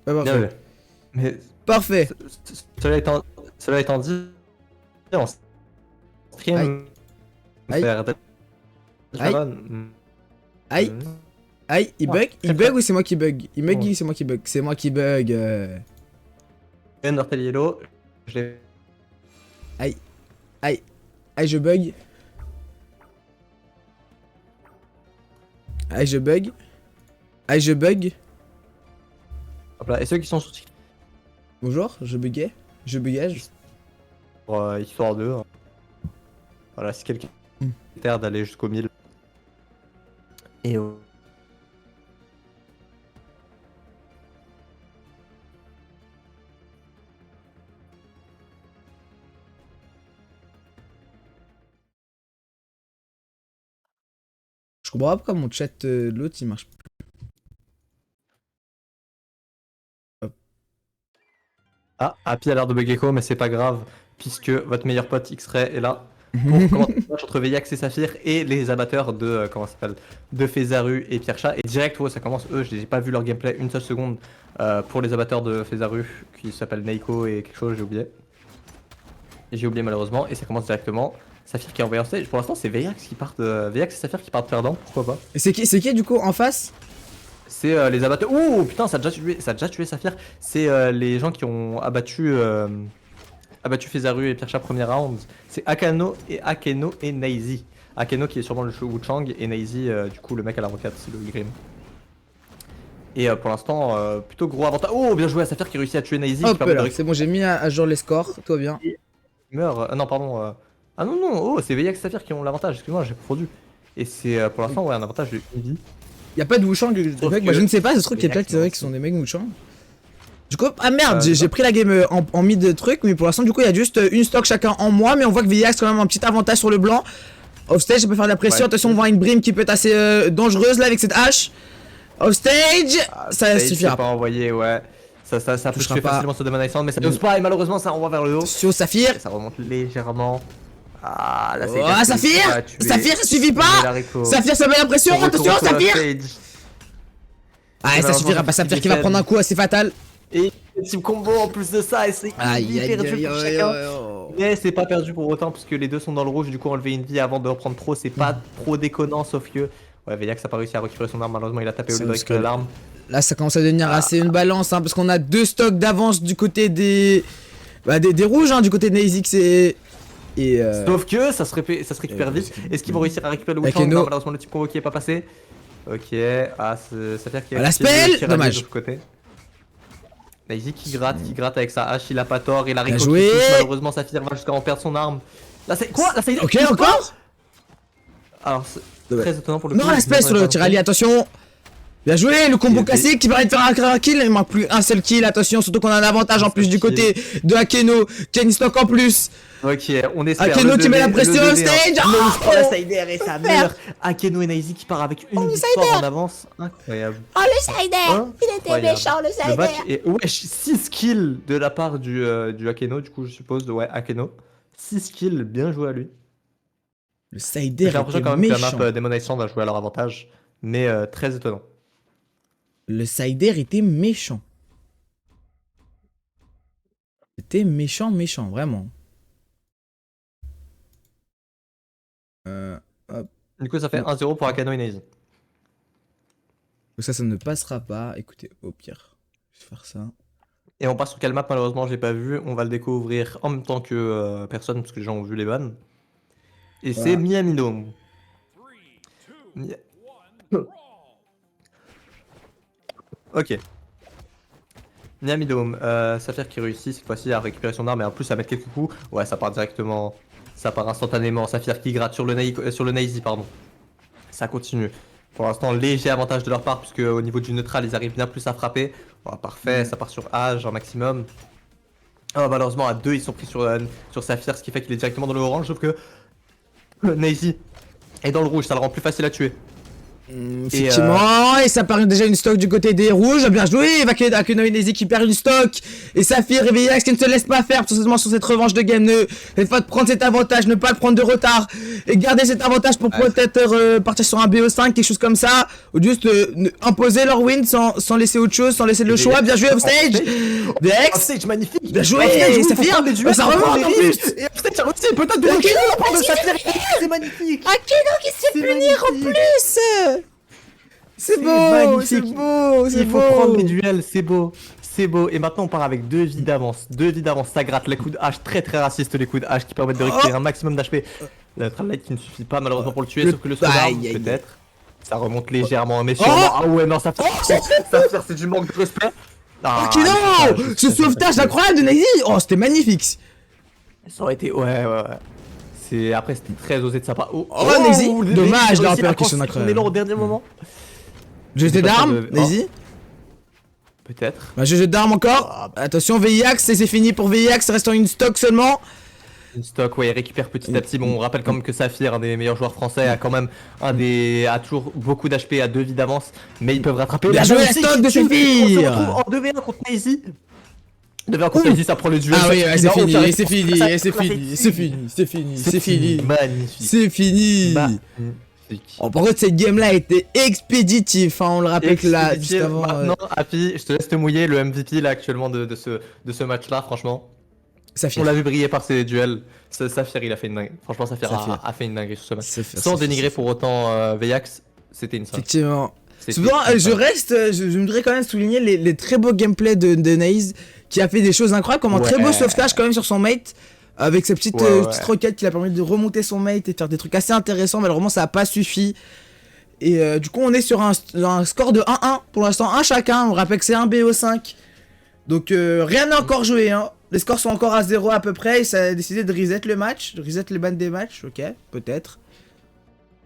Ouais, Bien parfait. vu. Mais Parfait. cela étant dit, on Aïe. stream Aïe. faire Aïe. Aïe. Aïe. Il bug ou c'est moi qui bug? Il bug ou c'est moi qui bug? C'est moi qui bug. Undertale Yellow, je l'ai. Aïe. Aïe. Aïe, je bug. Aïe, je bug. Aïe, je bug. Hop là. Et ceux qui sont sur TikTok, Bonjour, je buguais. Je bugage. histoire de. Voilà, si quelqu'un a d'aller jusqu'au 1000. Et Je comprends pas pourquoi mon chat l'autre il marche plus. Ah, Happy a l'air de bug echo, mais c'est pas grave, puisque votre meilleur pote X-Ray est là pour commencer le match entre Veillax et Saphir et les amateurs de comment ça s'appelle, de Fezaru et Pierre-Chat. Et direct, ça commence. Eux, je n'ai pas vu leur gameplay une seule seconde pour les amateurs de Fezaru qui s'appellent Neiko et quelque chose, j'ai oublié. Et j'ai oublié malheureusement, et ça commence directement. Saphir qui est envoyé en stage. Pour l'instant, c'est Veillax qui part Veillax et Saphir qui partent perdants, pourquoi pas. Et c'est qui du coup en face? C'est les abatteurs. Ouh putain, ça a déjà tué Saphir. C'est les gens qui ont abattu Fezaru et Pierre-Chat premier round. C'est Akeno et Naizi. Akeno qui est sûrement le Wuchang et Naizi du coup le mec à la rocade, c'est le Grim. Et pour l'instant, plutôt gros avantage. Oh bien joué à Saphir qui réussit à tuer Naizi. Hop là, c'est bon, j'ai mis à jour les scores, tout va bien. Il meurt. Non pardon. Ah non oh c'est Veillax et Saphir qui ont l'avantage, excuse-moi j'ai confondu. Et c'est pour l'instant ouais un avantage de une vie. Y'a pas de Wuchang, bah, je ne sais pas, ça se trouve qu'il y a peut-être c'est vrai qu'ils sont des mecs Wuchang. Du coup, ah merde, j'ai pris la game en mid de truc, mais pour l'instant, du coup, il y a juste une stock chacun en moi, mais on voit que Veillax a quand même un petit avantage sur le blanc. Offstage, ça peut faire de la pression, Ouais. attention, on voit une Brim qui peut être assez dangereuse là avec cette hache. Offstage, ça suffira pas envoyé, ouais. Ça peut touchera tuer pas. facilement sur Demon Island, mais ça n'ose pas, et malheureusement ça renvoie vers le haut. Attention, Saphir. Et ça remonte légèrement. Ah là c'est. Oh, Saphir. Saphir, ça suffit pas. Saphir, ça met la pression, attention, Saphir. Ah, ça suffira pas, Saphir qui va prendre un coup assez fatal. Et team combo en plus de ça, et c'est perdu pour chacun. Mais c'est pas perdu pour autant, puisque les deux sont dans le rouge, du coup enlever une vie avant de reprendre trop, c'est pas trop déconnant, sauf que. Ouais, Veillax a pas réussi à récupérer son arme, malheureusement il a tapé au lieu de récupérer l'arme. Là, ça commence à devenir assez une balance, hein, parce qu'on a deux stocks d'avance du côté des. Bah, des rouges, hein, du côté de Neizix et. Sauf que ça se récupère vite. Est-ce qu'ils vont réussir à récupérer le Wuchang? Non, malheureusement le type convoqué est pas passé. Ok, ça veut dire qu'il y a la spell, dommage. de côté. Naizi qui gratte avec sa hache, il a pas tort, il a Bien Rico joué. qui touche, malheureusement Saphir va jusqu'à en perdre son arme. Là c'est quoi? Là c'est Ok, encore. Alors c'est très étonnant pour le Non, coup. la spell sur le tirali, attention. Bien joué, le combo classique qui permet de faire un kill, il manque plus un seul kill, attention, surtout qu'on a un avantage en plus du côté de Akeno, qui a une stock en plus. Ok, on espère. Akeno qui met la pression au stage. Oh, la Sider et ça meurt. Akeno et Naizi qui part avec une victoire en avance. Incroyable. Oh le Sider, il était méchant le Le Sider. match est ouais, 6 kills de la part du Akeno, du coup je suppose, ouais, Akeno. 6 kills, bien joué à lui. Le Sider J'ai l'impression était quand même que la méchant. map Demon Island a joué à leur avantage, mais très étonnant. Le Sider était méchant. C'était méchant, vraiment. Hop. Du coup ça fait 1-0 pour Akeno et Naizi. Ça ne passera pas. Écoutez, au pire, je vais faire ça. Et on passe sur quelle map malheureusement j'ai pas vu, on va le découvrir en même temps que personne parce que les gens ont vu les vannes. Et Voilà. c'est Miami Dome. Ok. Miami Dome, Saphir qui réussit cette fois-ci à récupérer son arme et en plus à mettre quelques coups. Ouais, ça part directement, ça part instantanément. Saphir qui gratte sur le Naizi, pardon. Ça continue. Pour l'instant, léger avantage de leur part puisque au niveau du neutral, ils arrivent bien plus à frapper. Bon, parfait, ça part sur Age en maximum. Oh, malheureusement, à 2, ils sont pris sur Saphir, ce qui fait qu'il est directement dans le orange, sauf que Naizi est dans le rouge, ça le rend plus facile à tuer. Effectivement, et ça paraît déjà une stock du côté des rouges, bien joué, Akenoinesi qui perd une stock, et Saphir et VIX qui ne se laissent pas faire, potentiellement sur cette revanche de game 2, cette fois de prendre cet avantage, ne pas le prendre de retard, et garder cet avantage pour peut-être partir sur un BO5, quelque chose comme ça, ou juste imposer leur win sans laisser autre chose, sans laisser le choix, bien joué Offstage, VIX, Offstage magnifique. bien joué, Saphir, ça remonte en plus, Et Offstage a réussi peut-être de de Saphir, c'est magnifique. Akeno qui se fait punir en plus. c'est beau, c'est magnifique. beau, c'est Il faut beau. prendre les duels, c'est beau. C'est beau. Et maintenant on part avec 2 vies d'avance. 2 vies d'avance, ça gratte. Les coups de hache, très racistes les coups de hache qui permettent de récupérer un maximum d'HP. La Neutral Light qui ne suffit pas malheureusement pour le tuer, sauf que le Solar peut-être. Ça remonte légèrement, mais sûrement. Ah ouais, non, ça fait. C'est du manque de respect. Ok non, ce sauvetage incroyable de Nazi. Oh, c'était magnifique. Ça aurait été. Ouais. Après, c'était très osé de sa part. Oh, Nazy. Dommage la répercussion On est incroyable. là au dernier moment. Jeté d'armes, Nazy. Peut-être. Bah, jeu d'armes encore. Attention, VIX, et c'est fini pour VIX, restant une stock seulement. Une stock, ouais, il récupère petit à petit. Bon, on rappelle quand même que Saphir, un des meilleurs joueurs français, a quand même a toujours beaucoup d'HP à 2 vies d'avance, mais ils peuvent rattraper. Bien joué la stock de On se Saphir. retrouve en 2v1 contre Nazy. 2v1 contre Nazy, ça prend le duel. Ah oui, ouais, c'est fini, Il a aucun c'est fini, respect. et c'est fini, c'est fini, c'est fini, c'est fini. Magnifique. C'est fini. Magnifique. Oh, par contre, cette game là était expéditive, hein, on le rappelle que là, juste avant. Maintenant, Happy, je te laisse te mouiller, le MVP là actuellement de ce match là, franchement. Saphir. On l'a vu briller par ses duels. Saphir, il a fait une dingue. Franchement, Saphir a fait une dinguerie sur ce match. Sans dénigrer pour autant VIX, c'était une singe. Effectivement. Souvent, je voudrais quand même souligner les très beaux gameplays de Naze qui a fait des choses incroyables, comme un très beau sauvetage quand même sur son mate. Avec sa petite roquette qui l'a permis de remonter son mate et de faire des trucs assez intéressants. Malheureusement, ça n'a pas suffi. Et du coup, on est sur un score de 1-1 pour l'instant, un chacun. On rappelle que c'est un BO5. Donc, rien n'est encore joué. Hein. Les scores sont encore à 0 à peu près. Et ça a décidé de reset le match, de reset les bandes des matchs. Ok, peut-être.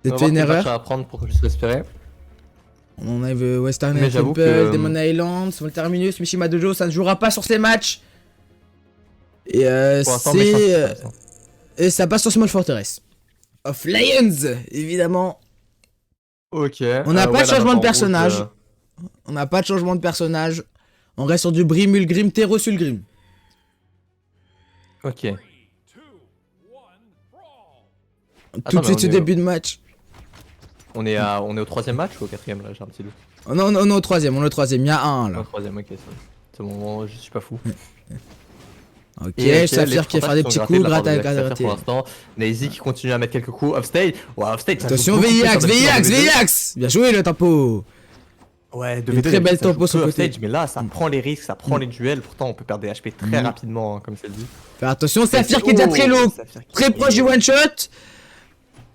C'était une erreur. À prendre pour que je puisse respirer. On a Western Temple, Demon Island, Terminus, Mishima Dojo. Ça ne jouera pas sur ces matchs. Et et ça passe sur Small Fortress of Lions, évidemment. Ok. On n'a pas de changement de personnage. On n'a pas de changement de personnage. On reste sur du Brimul Grim, Terro Sulgrim. Ok. Tout de suite ce début de match. On est au 3ème match ou au 4ème là, j'ai un petit doute. Non, on est au 3ème, il y a un là. Au 3ème, ok, c'est bon, je suis pas fou. Ok, Saphir qui va faire des petits coups, gratte à gratter. Pour l'instant, Nazy qui continue à mettre quelques coups, Offstage. Ouais, Offstage. Attention, VIX. Bien joué le tempo. Ouais, une très belle tempo sur le côté. Mais là, ça prend les risques, ça prend les duels. Pourtant, on peut perdre des HP très rapidement, comme c'est dit. Faire attention, Saphir qui est déjà très low, très proche du one shot.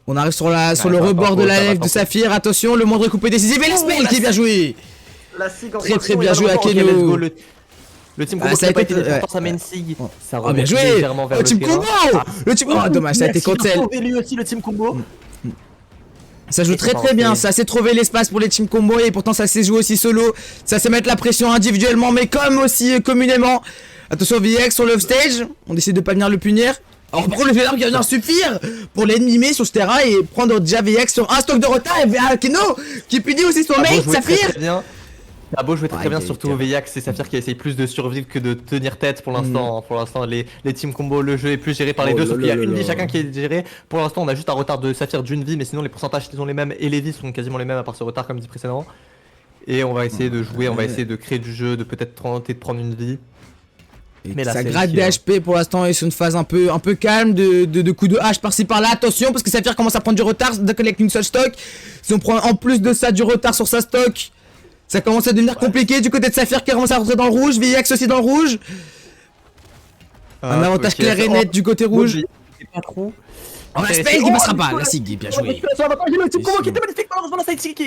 On arrive sur le rebord de la lèvre de Saphir. Attention, le moindre coupé décisif. Et la spell qui est bien joué. Très bien joué Akeno. Le team combo qui a pas été important, ça met une sig. Ça bien joué. Le team combo. Le team combo. Dommage, ça a été cancel. Lui aussi le team combo. Ça joue très bien, ça sait trouver l'espace pour les team combo et pourtant ça sait jouer aussi solo. Ça sait mettre la pression individuellement mais comme aussi communément. Attention VX sur l'offstage, on décide de pas venir le punir. Alors par contre le Vénard qui va venir suffire pour l'animer sur ce terrain et prendre déjà VX sur un stock de retard et Akeno qui punit aussi son mate, Saphir. Ah beau jouer très bien, surtout au VIX, c'est Saphir qui essaye plus de survivre que de tenir tête pour l'instant. Pour l'instant, les team combo, le jeu est plus géré par les deux, sauf qu'il y a une vie chacun qui est géré. Pour l'instant, on a juste un retard de Saphir d'une vie, mais sinon les pourcentages sont les mêmes et les vies sont quasiment les mêmes à part ce retard comme dit précédemment. Et on va essayer de jouer, on va essayer de créer du jeu, de peut-être tenter de prendre une vie. Mais là, ça gratte des HP pour l'instant et c'est une phase un peu calme de coups de hache par-ci par-là. Attention parce que Saphir commence à prendre du retard de connecter une seule stock. Si on prend en plus de ça du retard sur sa stock, ça commence à devenir compliqué du côté de Saphir qui commence à rentrer dans le rouge, VX aussi dans le rouge. Un avantage clair et net du côté rouge. Pas trop. Oh la spell qui passera pas, la sig bien joué. Le team combo qui était magnifique, malheureusement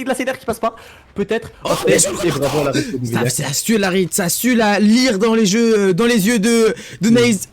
la CDR qui passe pas. Peut-être. Et bravo la ça a su la read, ça a su la lire dans les jeux, dans les yeux de Naze.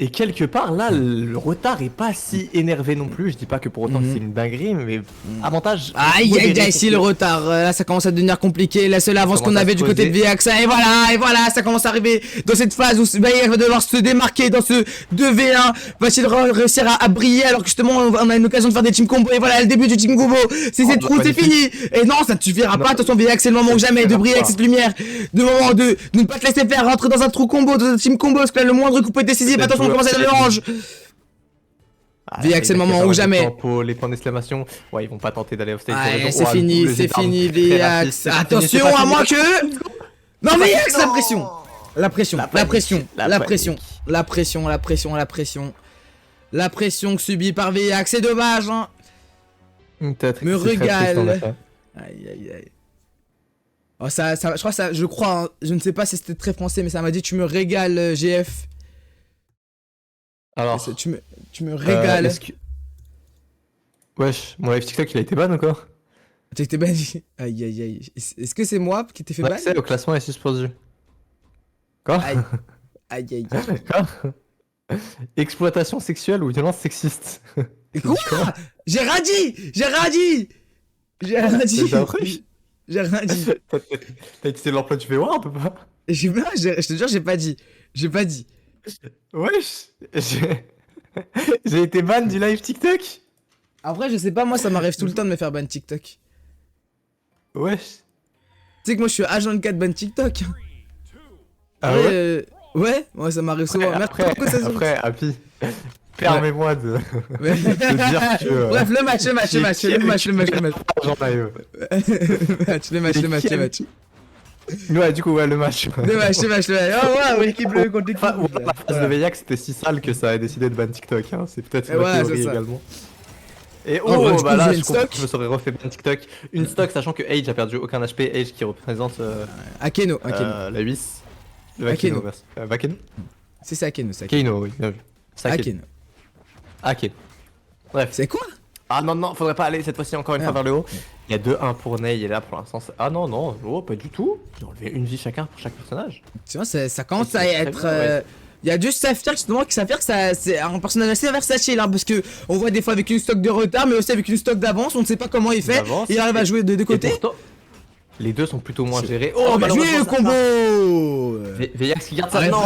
Et quelque part, là, le retard est pas si énervé non plus. Je dis pas que pour autant que c'est une dinguerie, mais avantage. Aïe aïe aïe, si le retard, là ça commence à devenir compliqué, la seule avance qu'on avait du côté de VX, et voilà, ça commence à arriver dans cette phase où VX va devoir se démarquer dans ce 2v1, va-t-il réussir à briller alors que justement on a une occasion de faire des team combos, et voilà le début du team combo, c'est cette trou, c'est fini, et non ça ne suffira pas, attention VX c'est le moment ou jamais de briller avec cette lumière, de moment de ne pas te laisser faire rentrer dans un trou combo, dans un team combo, parce que là le moindre coup est décisif, attention on commence à être l'orange. VX c'est le moment ou jamais. Les points d'exclamation, ouais ils vont pas tenter d'aller au stage. Ouais, c'est fini VX. Attention à moins que... Non VX la pression. La pression subie par VX, c'est dommage hein. Me régale. Aïe. Oh je crois, hein, je ne sais pas si c'était très français mais ça m'a dit tu me régales GF. Alors, tu me régales. Wesh, mon live TikTok il a été ban ou quoi? Tu été ban? Aïe. Est-ce que c'est moi qui t'ai fait ban? L'accès au classement est suspendu. Quoi? Aïe. Quoi? Exploitation sexuelle ou violence sexiste? Quoi? J'ai rien dit. J'ai rien dit. T'as utilisé l'emploi du V-Word ou pas? Je te jure, j'ai pas dit. Wesh, j'ai été ban du live TikTok. Après, je sais pas, moi ça m'arrive tout le temps de me faire ban TikTok. Wesh. Tu sais que moi je suis agent 4 ban TikTok. Ah ouais? Ouais, moi ça m'arrive souvent. Après, Happy, permets-moi de dire que... Bref, le match. Le match. Ouais, du coup, ouais, le match. Le match. Oh, ouais, l'équipe bleue contre l'équipe. La phase de VX c'était si sale que ça a décidé de ban TikTok. Hein. C'est peut-être une théorie également. Et bah là, je me serais refait ban TikTok. Une stock, sachant que Age a perdu aucun HP. Age qui représente Akeno. La 8. Le Akeno. Vakeno. C'est Akeno. Akeno, oui, bien vu. Akeno. Bref. C'est quoi? Ah non, faudrait pas aller cette fois-ci encore une fois vers le haut. Il y a 2-1 pour Ney, et là pour l'instant. Ah non, oh, pas du tout. J'ai enlevé une vie chacun pour chaque personnage. Tu vois, ça commence à être. Il y a juste Saphir justement qui s'affirme que c'est un personnage assez versatile hein, parce que on voit des fois avec une stock de retard mais aussi avec une stock d'avance, on ne sait pas comment il fait, il arrive à jouer de deux côtés. Les deux sont plutôt moins gérés. Oh bien joué le combo. VX qui garde ça. Non,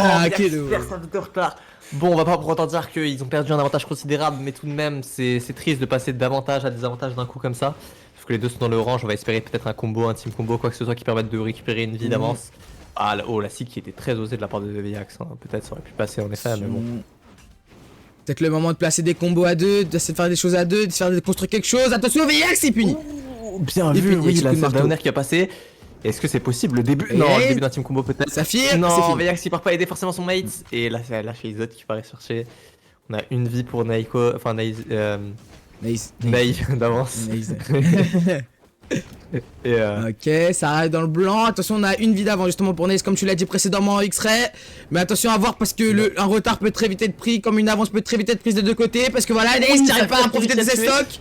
personne de retard. Bon, on va pas pour autant dire qu'ils ont perdu un avantage considérable, mais tout de même, c'est triste de passer d'avantage à désavantage d'un coup comme ça. Sauf que les deux sont dans l'orange, on va espérer peut-être un combo, un team combo, quoi que ce soit qui permette de récupérer une vie d'avance. Ah, la SIG qui était très osée de la part de VX, hein. Peut-être ça aurait pu passer en effet, mais bon. Peut-être le moment de placer des combos à deux, d'essayer de faire des choses à deux, de construire quelque chose. Attention, VX, il punit. Bien vu, oui, la Downer qui a passé. Est-ce que c'est possible le début? Non, le début d'un team combo peut-être. Saphir, non, VX il part pas aider forcément son mate. Et là, c'est lâché les autres qui paraissent chercher. On a une vie pour Naiko, enfin Ney d'avance. Ok, ça arrive dans le blanc. Attention, on a une vie d'avance justement pour Naze, comme tu l'as dit précédemment, X-Ray. Mais attention à voir parce que un retard peut très vite être pris, comme une avance peut très vite être prise des deux côtés. Parce que voilà, Naze n'arrive pas à profiter de ses stocks.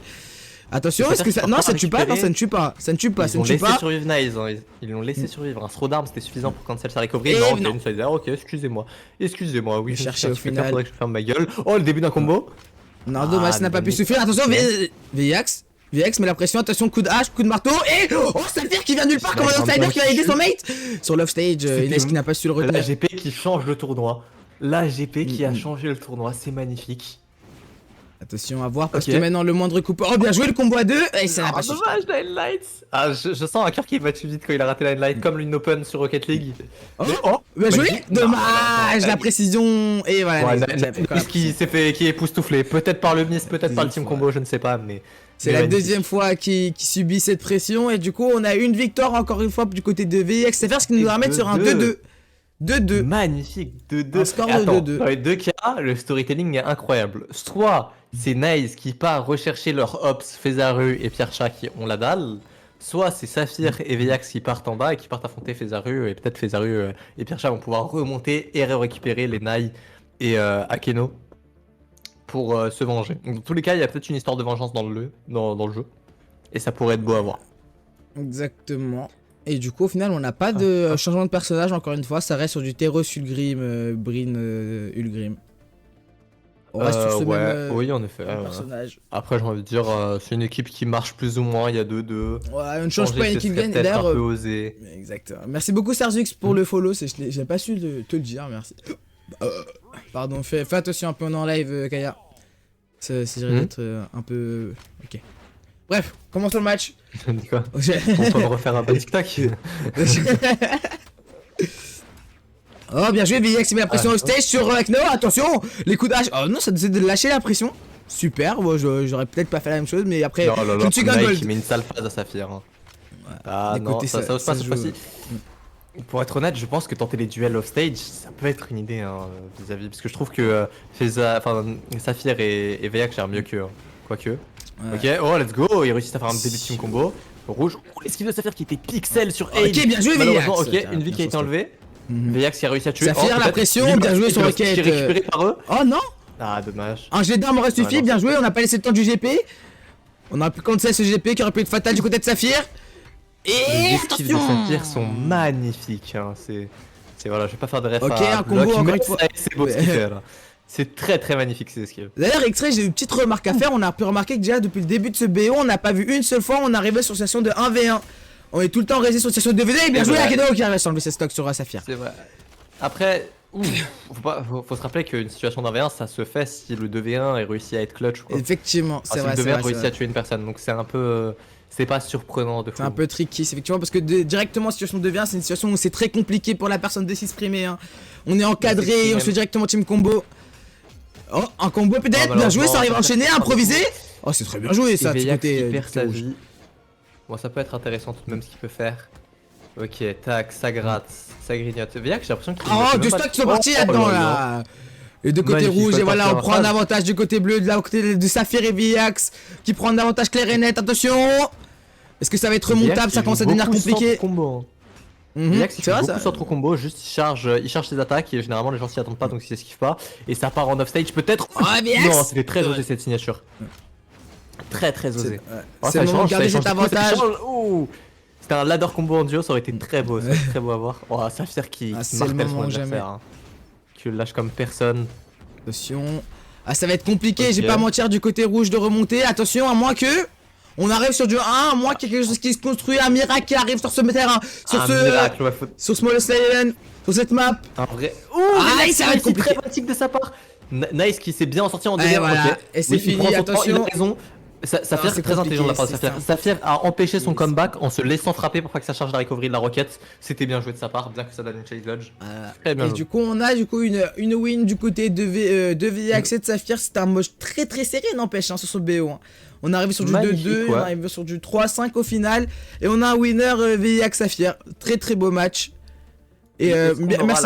Attention, est-ce que ça. Non, ça ne tue pas, non, ça ne tue pas. Ça ne tue pas, ça ne tue pas. Ils l'ont laissé survivre Naze, hein. Ils l'ont laissé survivre. Un throw d'armes c'était suffisant pour cancel sa recovery. Non, ok, une side. Ok, excusez-moi, oui, je cherchais au final. Faudrait que je ferme ma gueule. Oh, le début d'un combo. Non, dommage, ça n'a pas pu suffire. Attention, VX met la pression, attention, coup de hache, coup de marteau, et oh, Saphir qui vient nulle part comme un outsider qui va aider son mate sur l'off stage, Inès qui n'a pas su le retenir. La GP qui change le tournoi. La GP qui a changé le tournoi, c'est magnifique. Attention à voir parce que maintenant le moindre coup. Oh, bien joué le combo à deux, et ça n'a pas suffi. Dommage, la Light. Ah, je sens un cœur qui va plus vite quand il a raté la Light, comme l'une open sur Rocket League. Oh, bien joué. Dommage, la précision, et voilà. Qui est époustouflé, peut-être par le miss, peut-être par le team combo, je ne sais pas, mais. C'est la deuxième fois qu'il subit cette pression et du coup on a une victoire encore une fois du côté de VX. C'est faire ce qui nous ramène sur un 2-2. 2-2. Magnifique, 2-2. Un score de 2-2. Dans les deux cas, le storytelling est incroyable. Soit c'est Nice qui part rechercher leur Ops, Fezaru et Pierre-Chat qui ont la dalle. Soit c'est Saphir et VX qui partent en bas et qui partent affronter Fezaru. Et peut-être Fezaru et Pierre-Chat vont pouvoir remonter et récupérer les Nai et Akeno pour se venger. Donc, dans tous les cas, il y a peut-être une histoire de vengeance dans le jeu. Et ça pourrait être beau à voir. Exactement. Et du coup, au final, on n'a pas de changement de personnage, encore une fois. Ça reste sur du Teros Ulgrim, Brin Ulgrim. On reste sur ce ouais, même oui, en effet. personnage. Après, j'ai envie de dire, c'est une équipe qui marche plus ou moins. Il y a 2-2. Ouais, on ne change pas une équipe gagne. Peut-être D'ailleurs, un peu osé. exactement. Merci beaucoup Sarzux pour le follow, j'ai pas su te le dire, merci. Pardon, fais attention un peu, on est en live, Kaya. Ça risque d'être un peu... Ok. Bref, commençons le match. Dis quoi? On peut refaire un bon tic-tac. Oh, bien joué, VX, il met la pression au stage sur Ekno, attention, les coups d'âge. Oh non, ça décide de lâcher la pression. Super, moi j'aurais peut-être pas fait la même chose, mais après, je me suis qu'un gold. Il met une sale phase à Saphir. Hein. Ah écoutez, non, ça ose pas se cette joue. fois-ci. Pour être honnête, je pense que tenter les duels off-stage, ça peut être une idée vis-à-vis. Parce que je trouve que Saphir et Veyak gèrent mieux qu'eux. Hein. Quoique. Ok, oh let's go, il réussit à faire un début de team combo. Rouge, oh, l'esquive de Saphir qui était pixel sur Age. Ok, bien joué, Veyak. Ok, une vie qui a été enlevée. Veyak qui a réussi à tuer. Saphir, la pression, bien joué sur Rocket. Qui est récupéré par eux. Oh non. Ah, dommage. Un jet d'arme aurait suffi, non, bien joué, on n'a pas laissé le temps du GP. On aurait pu cancel ce GP qui aurait pu être fatal du côté de Saphir. Et les esquives de attention. Saphir sont magnifiques. Hein. C'est voilà, je vais pas faire de ref. Ok, à un combo Block, encore mais une fois. C'est beau ce qu'il fait là. C'est très très magnifique ces esquives. D'ailleurs, Extrait, j'ai une petite remarque à faire. On a pu remarquer que déjà depuis le début de ce BO, on n'a pas vu une seule fois on arrivait sur situation de 1v1. On est tout le temps resté sur situation de 2v2. Et bien joué, Akedo qui arrive à s'enlever ses stocks sur Saphir. C'est vrai. Après, faut se rappeler qu'une situation d'1v1 ça se fait si le 2v1 est réussi à être clutch. Quoi. Effectivement, c'est vrai. Si le 2v1 c'est réussit à tuer une personne, donc c'est un peu. C'est pas surprenant de fou. C'est un peu tricky, c'est effectivement parce que directement situation de 2v1, c'est une situation où c'est très compliqué pour la personne de s'exprimer. Hein. On est encadré, on se fait directement team combo. Oh, un combo peut-être, bien joué, ça arrive à enchaîner, improviser. Oh, c'est très bien joué ça, du côté. Perd sa vie. Bon, ça peut être intéressant tout de même ce qu'il peut faire. Ok, tac, ça gratte, ça grignote. Veyak, j'ai l'impression qu'il. Oh, deux stocks qui sont partis là-dedans là. Les deux côtés rouges, et voilà, on prend un avantage du côté bleu, de la côté de Saphir et Viax qui prend un avantage clair et net. Attention! Est-ce que ça va être remontable? Ça commence à devenir compliqué. Viax, il c'est fait vrai, beaucoup ça. sans trop combo, juste il charge ses attaques et généralement les gens s'y attendent pas donc ils s'esquivent pas. Et ça part en offstage peut-être. Oh, Viax! Non, c'était très osé cette signature. Très très osé. C'est le moment de garder cet avantage. C'était un ladder combo en duo, ça aurait été très beau, ça aurait été très beau à voir. Oh, Saphir qui martèle son adversaire. Hein. Qui le lâche comme personne. Attention. Ah, ça va être compliqué, j'ai pas mentir du côté rouge de remonter. Attention, à moins que. On arrive sur du 1, à moins qu'il y ait quelque chose qui se construit, un miracle qui arrive sur ce terrain, sur miracle, ouais, sur Small Stallion, sur cette map. Un vrai. Ça va être compliqué. Très pratique de sa part. Nice qui s'est bien en sorti en Et délire. voilà. Ok. Et c'est fini, il prend son temps, attention. il a raison. Saphir, c'est très intelligent de la part de Saphir. Saphir a empêché son comeback en se laissant frapper pour pas que ça charge la recovery de la roquette. C'était bien joué de sa part, bien que ça donne une chase dodge. Très bien Et joué. du coup, on a une win du côté de VX et de Saphir. C'était un match très très serré, n'empêche, hein, sur ce BO. Hein. On est arrivé sur du 2-2, on est arrivé sur du 3-5 au final. Et on a un winner VX Saphir. Très très beau match. Et merci.